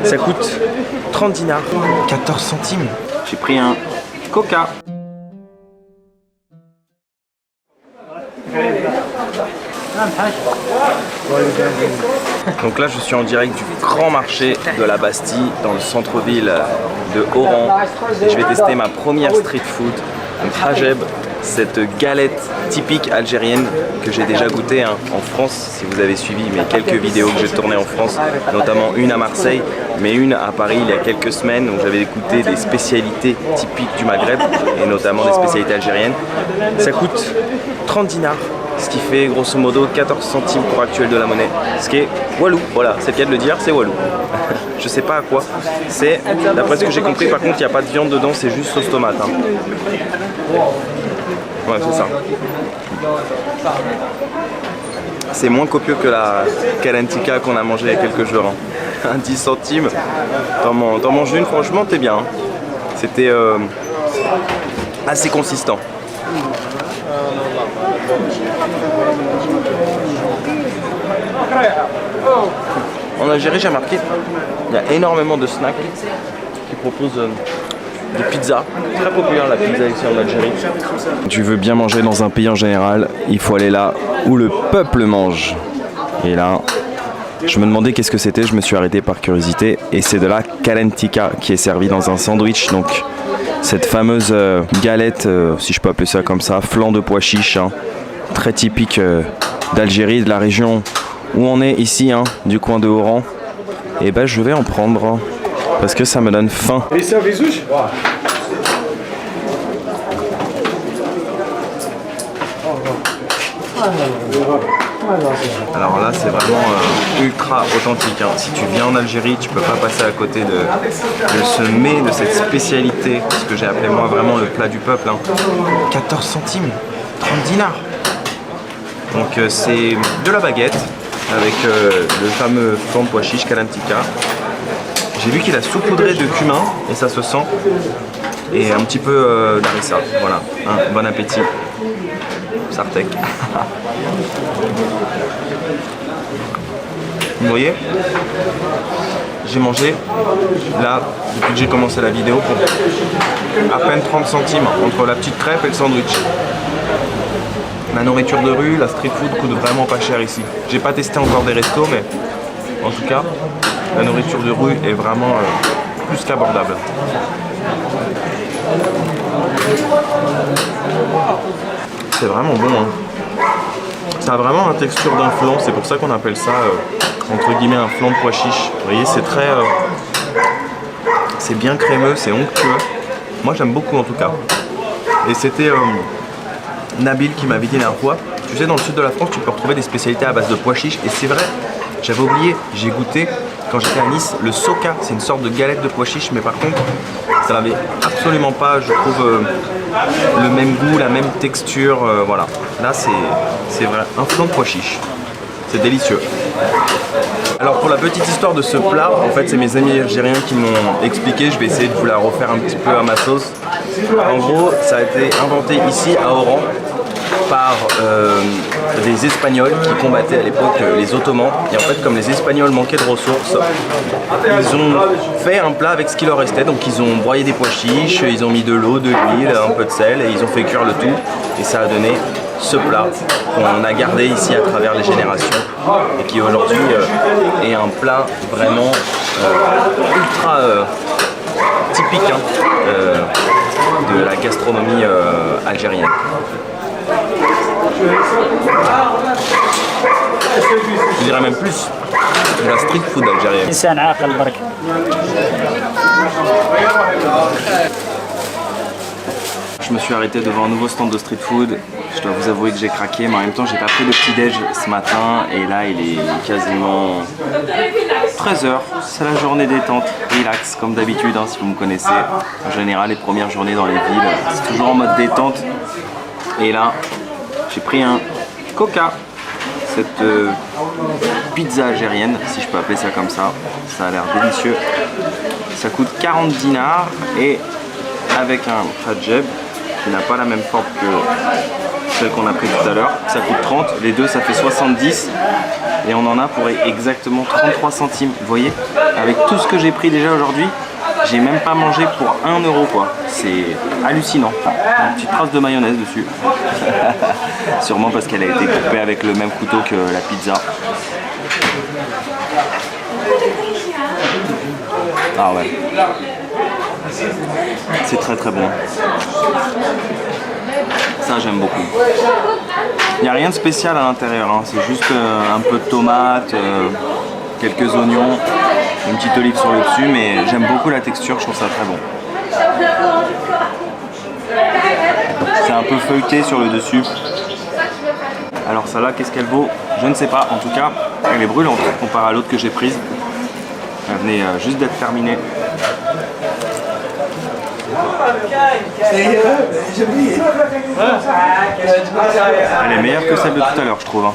Ça coûte 30 dinars, 14 centimes. J'ai pris un coca. Donc là je suis en direct du grand marché de la Bastille dans le centre-ville de Oran et je vais tester ma première street food, un hajeb, cette galette typique algérienne que j'ai déjà goûté en France si vous avez suivi mes quelques vidéos que j'ai tournées en France, notamment une à Marseille mais une à Paris il y a quelques semaines où j'avais goûté des spécialités typiques du Maghreb et notamment des spécialités algériennes. Ça coûte 30 dinars. Ce qui fait grosso modo 14 centimes pour actuel de la monnaie. Ce qui est walou, voilà, c'est le cas de le dire, c'est walou. Je sais pas à quoi. C'est, d'après ce que j'ai compris, par contre, il n'y a pas de viande dedans, c'est juste sauce tomate. Hein. Ouais, c'est ça. C'est moins copieux que la kalantika qu'on a mangé il y a quelques jours. Hein. 10 centimes, t'en manges une, franchement, t'es bien. Hein. C'était assez consistant. En Algérie, j'ai remarqué il y a énormément de snacks qui proposent des pizzas. Très populaire la pizza ici en Algérie. Tu veux bien manger dans un pays en général, il faut aller là où le peuple mange. Et là, je me demandais qu'est-ce que c'était, je me suis arrêté par curiosité. Et c'est de la kalantika qui est servie dans un sandwich. Donc cette fameuse galette, si je peux appeler ça comme ça, flan de pois chiches, hein, très typique d'Algérie, de la région où on est ici, hein, du coin de Oran. Et ben je vais en prendre hein, parce que ça me donne faim. Alors là c'est vraiment ultra authentique. Hein. Si tu viens en Algérie, tu peux pas passer à côté de ce mets, de cette spécialité, ce que j'ai appelé moi vraiment le plat du peuple. Hein. 14 centimes, 30 dinars. Donc c'est de la baguette avec le fameux flan de pois chiche kalantika. J'ai vu qu'il a saupoudré de cumin et ça se sent. Et un petit peu d'harissa. Voilà, hein, bon appétit. Sartek. Vous voyez, j'ai mangé là depuis que j'ai commencé la vidéo pour à peine 30 centimes entre la petite crêpe et le sandwich. La nourriture de rue, la street food coûte vraiment pas cher ici. J'ai pas testé encore des restos mais en tout cas la nourriture de rue est vraiment plus qu'abordable. C'est vraiment bon hein. Ça a vraiment la texture d'un flan, c'est pour ça qu'on appelle ça entre guillemets un flan de pois chiche. Vous voyez c'est très c'est bien crémeux, c'est onctueux. Moi j'aime beaucoup en tout cas. Et c'était Nabil qui m'avait dit la dernière fois, tu sais dans le sud de la France tu peux retrouver des spécialités à base de pois chiches et c'est vrai, j'avais oublié, j'ai goûté quand j'étais à Nice le soka, c'est une sorte de galette de pois chiches mais par contre ça n'avait absolument pas, je trouve, le même goût, la même texture, voilà. Là c'est vrai, un flan de pois chiches, c'est délicieux. Alors pour la petite histoire de ce plat, en fait c'est mes amis algériens qui m'ont expliqué, je vais essayer de vous la refaire un petit peu à ma sauce. En gros, ça a été inventé ici à Oran par des Espagnols qui combattaient à l'époque les Ottomans. Et en fait, comme les Espagnols manquaient de ressources, ils ont fait un plat avec ce qui leur restait. Donc ils ont broyé des pois chiches, ils ont mis de l'eau, de l'huile, un peu de sel et ils ont fait cuire le tout. Et ça a donné ce plat qu'on a gardé ici à travers les générations et qui aujourd'hui est un plat vraiment ultra typique hein, de la gastronomie algérienne. Je dirais même plus de la street food algérienne. Je me suis arrêté devant un nouveau stand de street food. Je dois vous avouer que j'ai craqué, mais en même temps j'ai pas pris de petit-déj ce matin et là il est quasiment 13 h. C'est la journée détente, relax comme d'habitude hein, si vous me connaissez. En général les premières journées dans les villes, c'est toujours en mode détente. Et là j'ai pris un coca, cette pizza algérienne si je peux appeler ça comme ça. Ça a l'air délicieux. Ça coûte 40 dinars et avec un hajeb qui n'a pas la même forme celle qu'on a pris tout à l'heure, ça coûte 30, les deux ça fait 70 et on en a pour exactement 33 centimes. Vous voyez, avec tout ce que j'ai pris déjà aujourd'hui, j'ai même pas mangé pour 1 euro quoi. C'est hallucinant. Une petite trace de mayonnaise dessus. Sûrement parce qu'elle a été coupée avec le même couteau que la pizza. Ah ouais. C'est très très bon. Ça j'aime beaucoup. Il n'y a rien de spécial à l'intérieur, hein. C'est juste un peu de tomates, quelques oignons, une petite olive sur le dessus, mais j'aime beaucoup la texture, je trouve ça très bon. C'est un peu feuilleté sur le dessus. Alors ça là, qu'est-ce qu'elle vaut? Je ne sais pas, en tout cas, elle est brûlante comparée à l'autre que j'ai prise. Elle venait juste d'être terminée. Elle est meilleure que celle de tout à l'heure, je trouve. Hein.